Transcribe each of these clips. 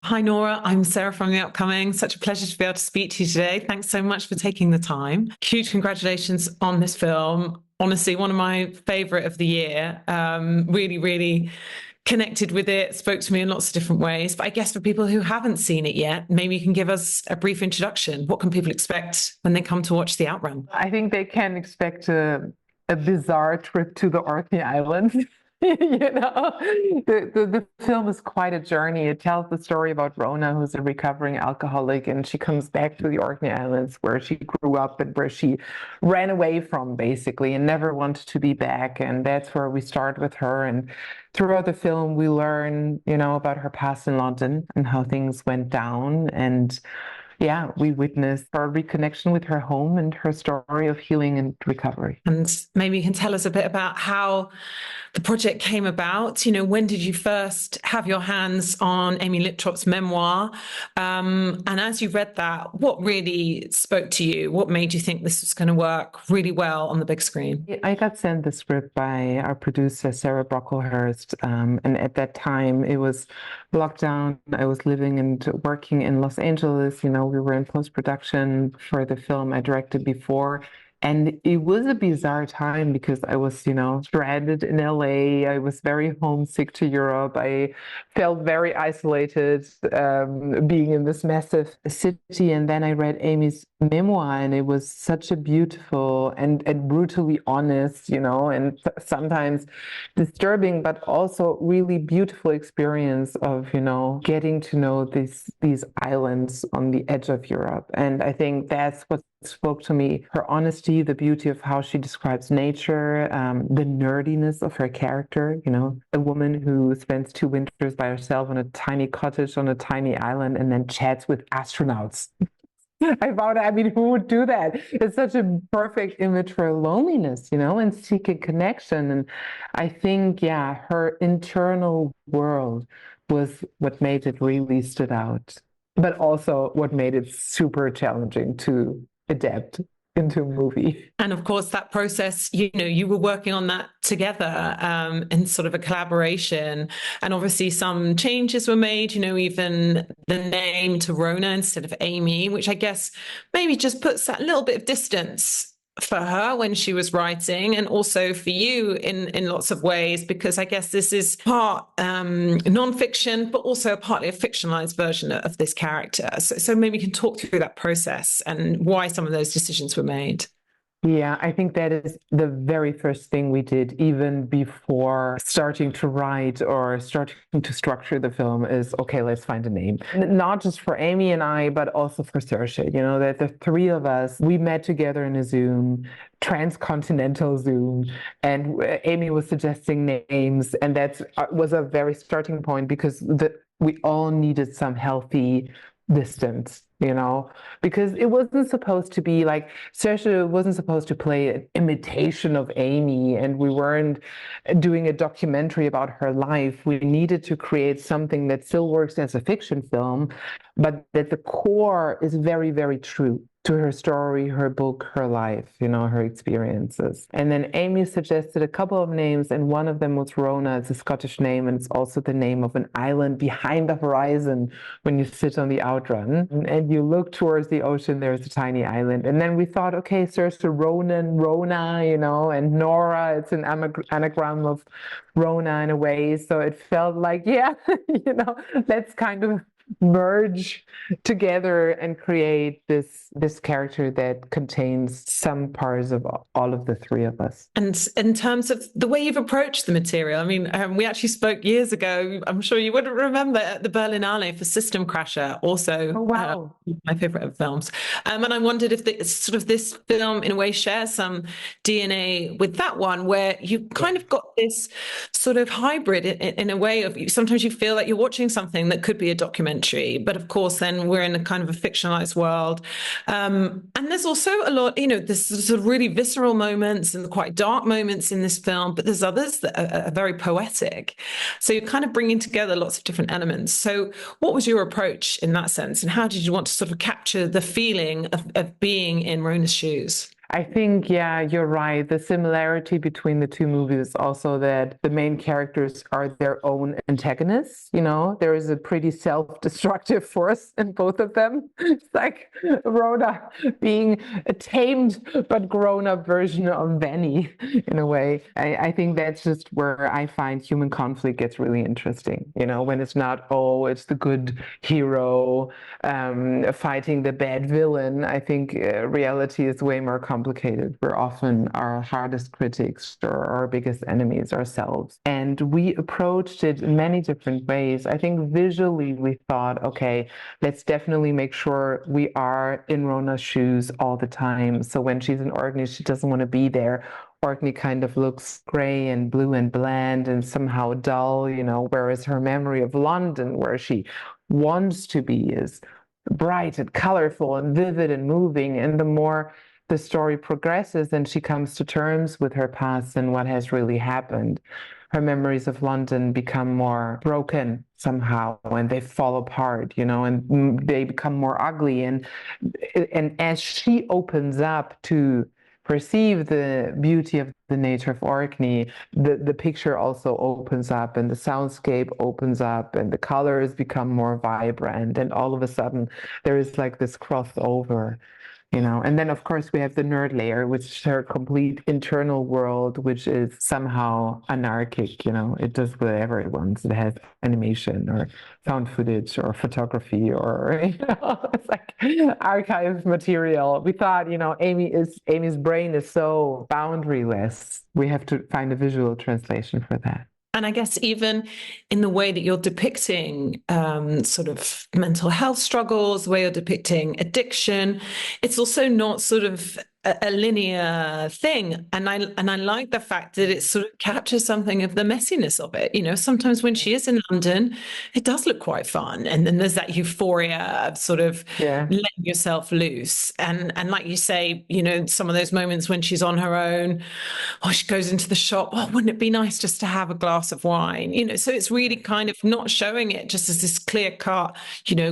Hi, Nora. I'm Sarah from The Upcoming. Such a pleasure to be able to speak to you today. Thanks so much for taking the time. Huge congratulations on this film. Honestly, one of my favorite of the year. Really connected with it, spoke to me in lots of different ways. But I guess for people who haven't seen it yet, maybe you can give us a brief introduction. What can people expect when they come to watch The Outrun? I think they can expect a bizarre trip to the Orkney Islands. The film is quite a journey. It tells the story about Rona, who's a recovering alcoholic, and she comes back to the Orkney Islands where she grew up and where she ran away from, basically, and never wanted to be back. And that's where we start with her. And throughout the film, we learn, about her past in London and how things went down. And yeah, we witness her reconnection with her home and her story of healing and recovery. And maybe you can tell us a bit about how the project came about. When did you first have your hands on Amy Liptrop's memoir? And as you read that, what really spoke to you? What made you think this was going to work really well on the big screen? I got sent the script by our producer, Sarah Brocklehurst. And at that time, it was lockdown. I was living and working in Los Angeles. We were in post-production for the film I directed before. And it was a bizarre time because I was, stranded in LA. I was very homesick to Europe. I felt very isolated being in this massive city. And then I read Amy's memoir, and it was such a beautiful and brutally honest, and sometimes disturbing, but also really beautiful experience of, getting to know these islands on the edge of Europe. And I think that's what spoke to me, her honesty, the beauty of how she describes nature, the nerdiness of her character, a woman who spends 2 winters by herself on a tiny cottage on a tiny island and then chats with astronauts. Who would do that? It's such a perfect image for loneliness, and seeking connection. And I think, yeah, her internal world was what made it really stood out, but also what made it super challenging to adapt into a movie. And of course, that process, you were working on that together in sort of a collaboration. And obviously some changes were made, even the name to Rona instead of Amy, which I guess maybe just puts that little bit of distance for her when she was writing, and also for you in lots of ways, because I guess this is part non-fiction, but also partly a fictionalized version of this character. So maybe you can talk through that process and why some of those decisions were made. Yeah, I think that is the very first thing we did, even before starting to write or starting to structure the film, is okay, let's find a name. Not just for Amy and I, but also for Saoirse. That the 3 of us, we met together in a Zoom, transcontinental Zoom, and Amy was suggesting names, and that was a very starting point because we all needed some healthy distance, because it wasn't supposed to be like, Saoirse wasn't supposed to play an imitation of Amy, and we weren't doing a documentary about her life. We needed to create something that still works as a fiction film, but that the core is very, very true to her story, her book, her life, her experiences. And then Amy suggested a couple of names, and one of them was Rona. It's a Scottish name, and it's also the name of an island behind the horizon when you sit on the Outrun. And you look towards the ocean, there's a tiny island. And then we thought, okay, Saoirse Ronan, Rona, and Nora, it's an anagram of Rona in a way. So it felt like, yeah, let's kind of merge together and create this character that contains some parts of all of the 3 of us. And in terms of the way you've approached the material, we actually spoke years ago, I'm sure you wouldn't remember, at the Berlinale for System Crasher, also my favorite of films. And I wondered if this film in a way shares some DNA with that one, where you kind of got this sort of hybrid in a way of, sometimes you feel like you're watching something that could be a documentary, but of course then we're in a kind of a fictionalized world. And there's also a lot, there's sort of really visceral moments and quite dark moments in this film, but there's others that are very poetic. So you're kind of bringing together lots of different elements. So what was your approach in that sense? And how did you want to sort of capture the feeling of being in Rona's shoes? I think, yeah, you're right. The similarity between the two movies is also that the main characters are their own antagonists. There is a pretty self-destructive force in both of them. It's like Rhoda being a tamed but grown-up version of Benny in a way. I think that's just where I find human conflict gets really interesting, when it's not, oh, it's the good hero fighting the bad villain. I think reality is way more complicated. We're often our hardest critics or our biggest enemies ourselves. And we approached it in many different ways. I think visually we thought, okay, let's definitely make sure we are in Rona's shoes all the time. So when she's in Orkney, she doesn't want to be there. Orkney kind of looks gray and blue and bland and somehow dull, whereas her memory of London, where she wants to be, is bright and colorful and vivid and moving. And the more the story progresses and she comes to terms with her past and what has really happened, her memories of London become more broken somehow, and they fall apart, and they become more ugly. And as she opens up to perceive the beauty of the nature of Orkney, the picture also opens up and the soundscape opens up and the colors become more vibrant. And all of a sudden there is like this crossover. And then of course we have the nerd layer, which is her complete internal world, which is somehow anarchic. It does whatever it wants. It has animation or found footage or photography or it's like archive material. We thought, Amy's brain is so boundaryless. We have to find a visual translation for that. And I guess even in the way that you're depicting sort of mental health struggles, the way you're depicting addiction, it's also not sort of a linear thing. And I like the fact that it sort of captures something of the messiness of it. Sometimes when she is in London, it does look quite fun. And then there's that euphoria of sort of letting yourself loose. And like you say, some of those moments when she's on her own, or she goes into the shop, oh, wouldn't it be nice just to have a glass of wine? So it's really kind of not showing it just as this clear cut,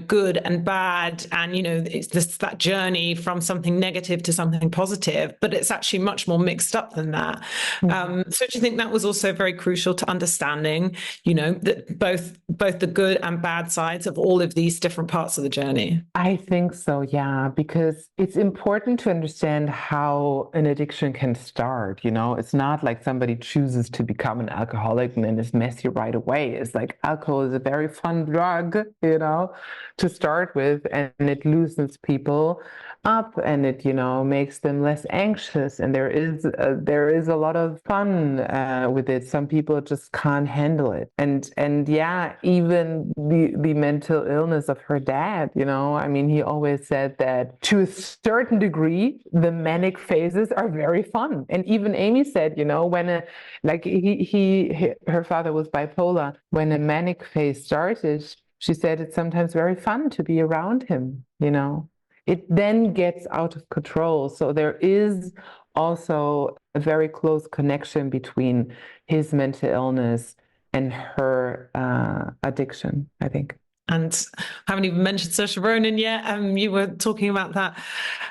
good and bad. And, it's that journey from something negative to something positive, but it's actually much more mixed up than that. So do you think that was also very crucial to understanding, that both the good and bad sides of all of these different parts of the journey? I think so, yeah, because it's important to understand how an addiction can start. It's not like somebody chooses to become an alcoholic and then is messy right away. It's like alcohol is a very fun drug, to start with, and it loosens people up and it, makes them less anxious. And there is a lot of fun with it. Some people just can't handle it. And yeah, even the mental illness of her dad, he always said that to a certain degree, the manic phases are very fun. And even Amy said, when her father was bipolar, when a manic phase started, she said it's sometimes very fun to be around him, It then gets out of control. So there is also a very close connection between his mental illness and her addiction, I think. And I haven't even mentioned Saoirse Ronan yet. You were talking about that,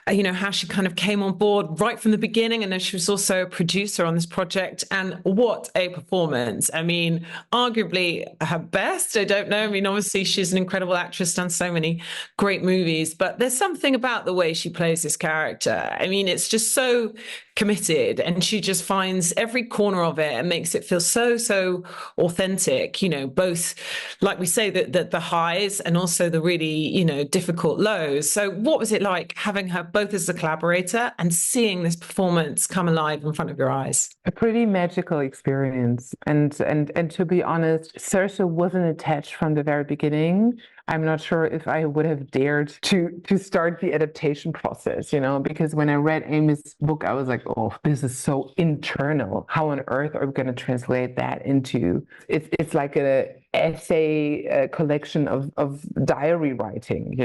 how she kind of came on board right from the beginning. And then she was also a producer on this project. And what a performance. Arguably her best. I don't know. Obviously she's an incredible actress, done so many great movies, but there's something about the way she plays this character. It's just so committed, and she just finds every corner of it and makes it feel so authentic, both, like we say, the highs and also the really, difficult lows. So what was it like having her both as a collaborator and seeing this performance come alive in front of your eyes? A pretty magical experience. And to be honest, Saoirse wasn't attached from the very beginning. I'm not sure if I would have dared to start the adaptation process, because when I read Amy's book, I was like, oh, this is so internal. How on earth are we going to translate that into? It's like an essay collection of diary writing,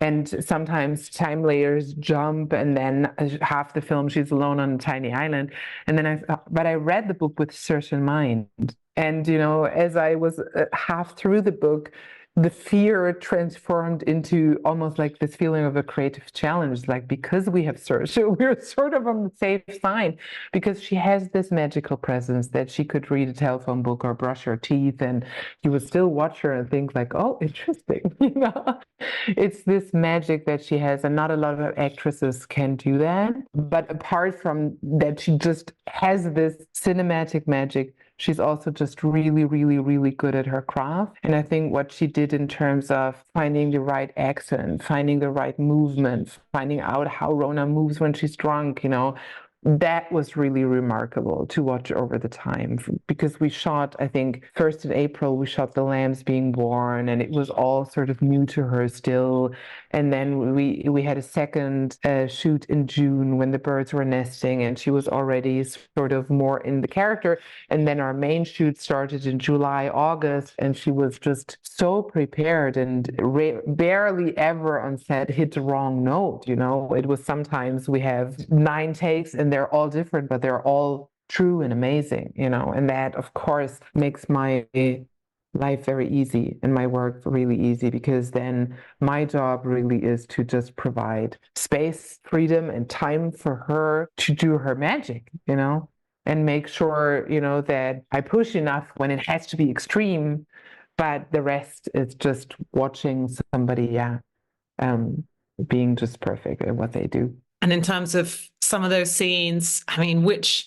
and sometimes time layers jump, and then half the film she's alone on a tiny island. And then but I read the book with Saoirse in mind. And, as I was half through the book, the fear transformed into almost like this feeling of a creative challenge. Like, because we have searched, we're sort of on the safe side, because she has this magical presence that she could read a telephone book or brush her teeth, and you would still watch her and think like, oh, interesting. It's this magic that she has, and not a lot of actresses can do that. But apart from that, she just has this cinematic magic. She's also just really, really, really good at her craft. And I think what she did in terms of finding the right accent, finding the right movement, finding out how Rona moves when she's drunk, that was really remarkable to watch over the time, because we shot, I think, first in April, we shot the lambs being born, and it was all sort of new to her still. And then we had a second shoot in June when the birds were nesting, and she was already sort of more in the character. And then our main shoot started in July, August, and she was just so prepared and barely ever on set hit the wrong note. It was sometimes we have 9 takes and they're all different, but they're all true and amazing, and that, of course, makes my life very easy and my work really easy, because then my job really is to just provide space, freedom, and time for her to do her magic, and make sure, that I push enough when it has to be extreme, but the rest is just watching somebody, being just perfect at what they do. And in terms of some of those scenes, I mean, which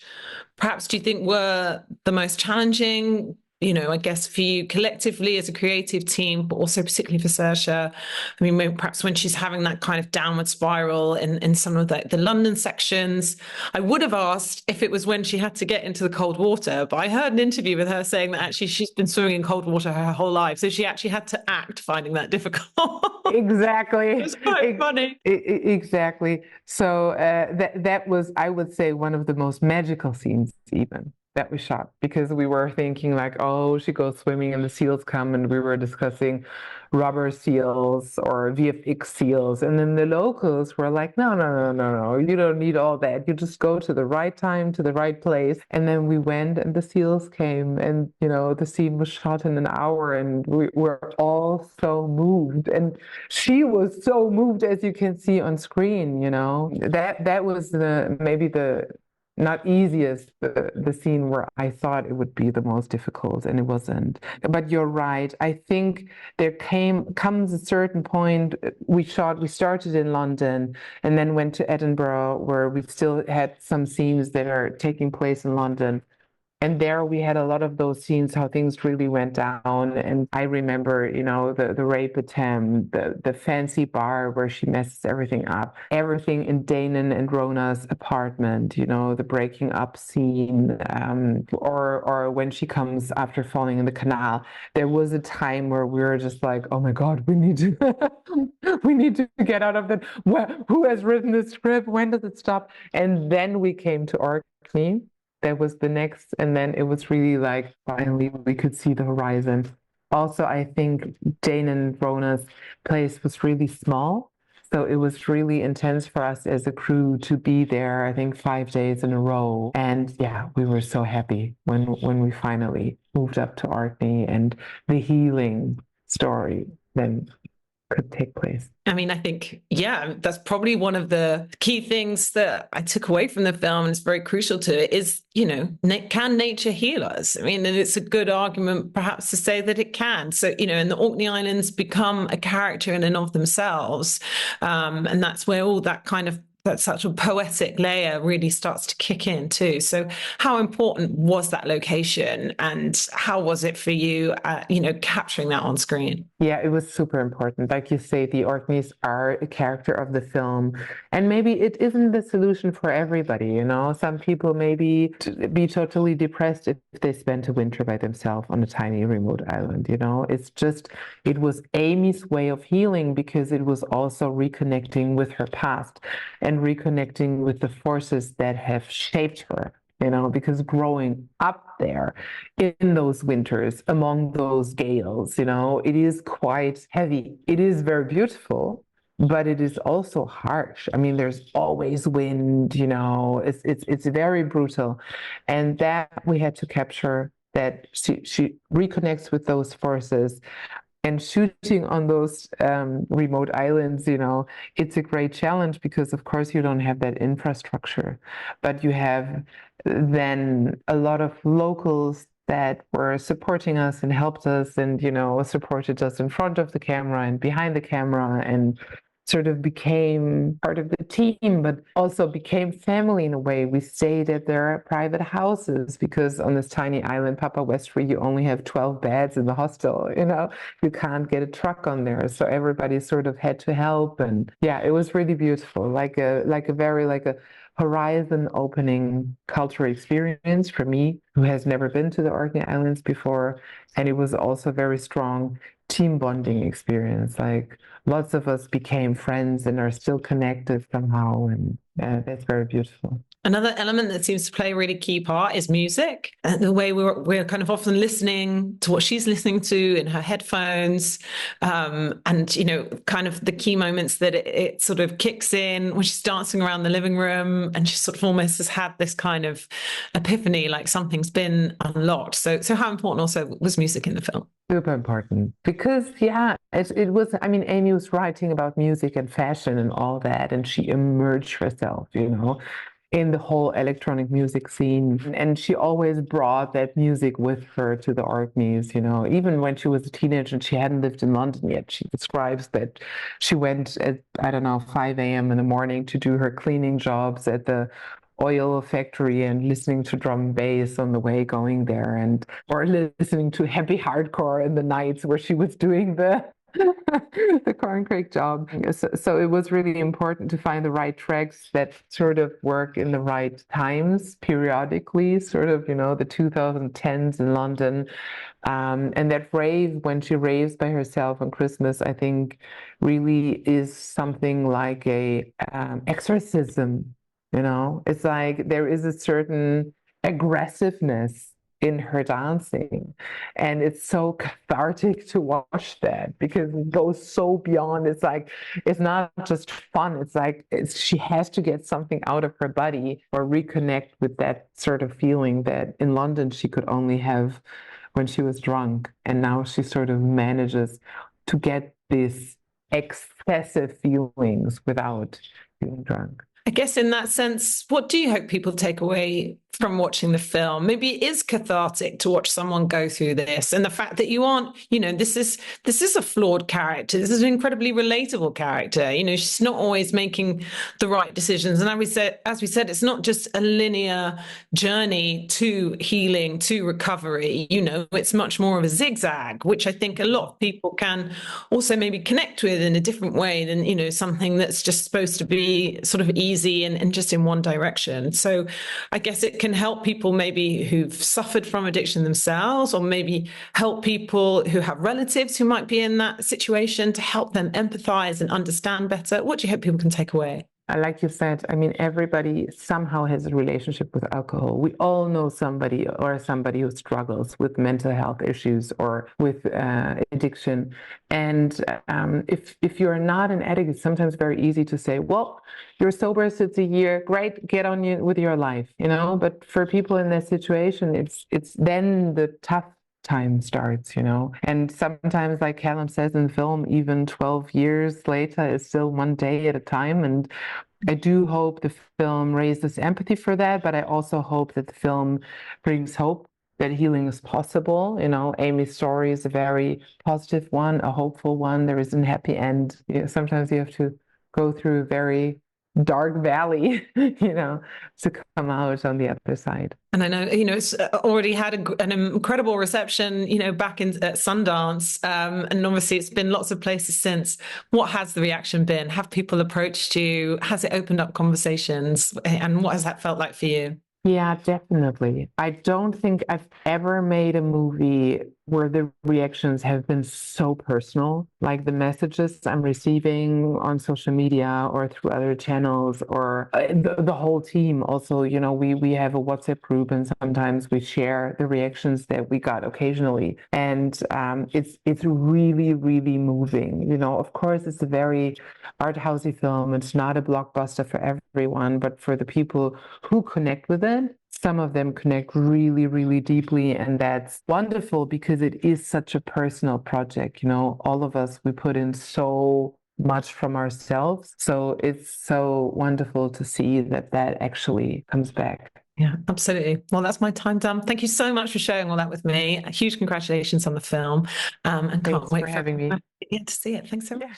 perhaps do you think were the most challenging, I guess for you collectively as a creative team, but also particularly for Saoirse? I mean, maybe perhaps when she's having that kind of downward spiral in some of the London sections. I would have asked if it was when she had to get into the cold water, but I heard an interview with her saying that actually she's been swimming in cold water her whole life. So she actually had to act finding that difficult. Exactly. It's quite funny. Exactly. So that was, I would say, one of the most magical scenes even that we shot, because we were thinking like, oh, she goes swimming and the seals come, and we were discussing rubber seals or VFX seals, and then the locals were like, no, you don't need all that, you just go to the right time to the right place. And then we went and the seals came, and the scene was shot in an hour, and we were all so moved, and she was so moved, as you can see on screen. That was maybe the not easiest, the scene where I thought it would be the most difficult, and it wasn't. But you're right. I think there comes a certain point. We started in London and then went to Edinburgh, where we still had some scenes that are taking place in London. And there we had a lot of those scenes, how things really went down. And I remember, the rape attempt, the fancy bar where she messes everything up, everything in Danon and Rona's apartment, the breaking up scene, or when she comes after falling in the canal. There was a time where we were just like, oh my God, we need to get out of that. Who has written the script? When does it stop? And then we came to Orkney. That was the next, and then it was really like, finally we could see the horizon. Also, I think Jane and Rona's place was really small, so it was really intense for us as a crew to be there, I think 5 days in a row. And yeah, we were so happy when we finally moved up to Orkney and the healing story then could take place. I mean, I think, yeah, that's probably one of the key things that I took away from the film, and it's very crucial to it, is, can nature heal us? I mean, and it's a good argument perhaps to say that it can. So, and the Orkney Islands become a character in and of themselves. And that's where all that such a poetic layer really starts to kick in too. So how important was that location, and how was it for you, capturing that on screen? Yeah, it was super important. Like you say, the Orkneys are a character of the film, and maybe it isn't the solution for everybody. Some people may be totally depressed if they spent a winter by themselves on a tiny remote island. It was Amy's way of healing, because it was also reconnecting with her past and reconnecting with the forces that have shaped her. Because growing up there in those winters among those gales, it is quite heavy. It is very beautiful, but it is also harsh. I mean, there's always wind, it's very brutal. And that we had to capture, that she reconnects with those forces, And shooting on those remote islands, it's a great challenge because, of course, you don't have that infrastructure, but you have then a lot of locals that were supporting us and helped us and, supported us in front of the camera and behind the camera and sort of became part of the team, but also became family in a way. We stayed at their private houses because on this tiny island, Papa Westbury, you only have 12 beds in the hostel, you can't get a truck on there. So everybody sort of had to help. And yeah, it was really beautiful, like a horizon opening cultural experience for me, who has never been to the Orkney Islands before. And it was also a very strong team bonding experience. Like lots of us became friends and are still connected somehow. And that's very beautiful. Another element that seems to play a really key part is music, and the way we're kind of often listening to what she's listening to in her headphones, and kind of the key moments that it sort of kicks in when she's dancing around the living room, and she sort of almost has had this kind of epiphany, like something's been unlocked. So how important also was music in the film? Super important because, yeah, it was. I mean, Amy was writing about music and fashion and all that, and she immersed herself, in the whole electronic music scene. And she always brought that music with her to the Orkneys, even when she was a teenager and she hadn't lived in London yet. She describes that she went at, I don't know, 5 a.m. in the morning to do her cleaning jobs at the oil factory and listening to drum and bass on the way going there, and or listening to heavy hardcore in the nights where she was doing the the corncrake job. So it was really important to find the right tracks that sort of work in the right times periodically, sort of, the 2010s in London. And that rave, when she raves by herself on Christmas, I think really is something like a exorcism. It's like there is a certain aggressiveness in her dancing, and it's so cathartic to watch that because it goes so beyond. It's like it's not just fun. It's like she has to get something out of her body or reconnect with that sort of feeling that in London she could only have when she was drunk, and now she sort of manages to get these excessive feelings without being drunk. I guess in that sense, what do you hope people take away from watching the film? Maybe it is cathartic to watch someone go through this, and the fact that you aren't, this is a flawed character. This is an incredibly relatable character. She's not always making the right decisions, and as we said, it's not just a linear journey to healing, to recovery. It's much more of a zigzag, which I think a lot of people can also maybe connect with in a different way than something that's just supposed to be sort of easy and just in one direction. So I guess it can help people maybe who've suffered from addiction themselves, or maybe help people who have relatives who might be in that situation, to help them empathize and understand better. What do you hope people can take away? Like you said, I mean, everybody somehow has a relationship with alcohol. We all know somebody who struggles with mental health issues or with addiction. And if you're not an addict, it's sometimes very easy to say, well, you're sober since a year, great, get on with your life, But for people in that situation, it's then the tough time starts, and sometimes, like Callum says in the film, even 12 years later is still one day at a time. And I do hope the film raises empathy for that, but I also hope that the film brings hope that healing is possible. Amy's story is a very positive one, a hopeful one. There is a happy end. Sometimes you have to go through a very dark valley, to come out on the other side. And I know, it's already had an incredible reception, back at Sundance. And obviously it's been lots of places since. What has the reaction been? Have people approached you? Has it opened up conversations? And what has that felt like for you? Yeah, definitely. I don't think I've ever made a movie where the reactions have been so personal, like the messages I'm receiving on social media or through other channels, or the whole team. Also, we have a WhatsApp group, and sometimes we share the reactions that we got occasionally, and it's really, really moving. Of course, it's a very art housey film. It's not a blockbuster for everyone, but for the people who connect with it, some of them connect really, really deeply. And that's wonderful because it is such a personal project. You know, all of us, we put in so much from ourselves. So it's so wonderful to see that that actually comes back. Yeah, absolutely. Well, that's my time done. Thank you so much for sharing all that with me. A huge congratulations on the film. And can't wait for having me. To see it. Thanks so much.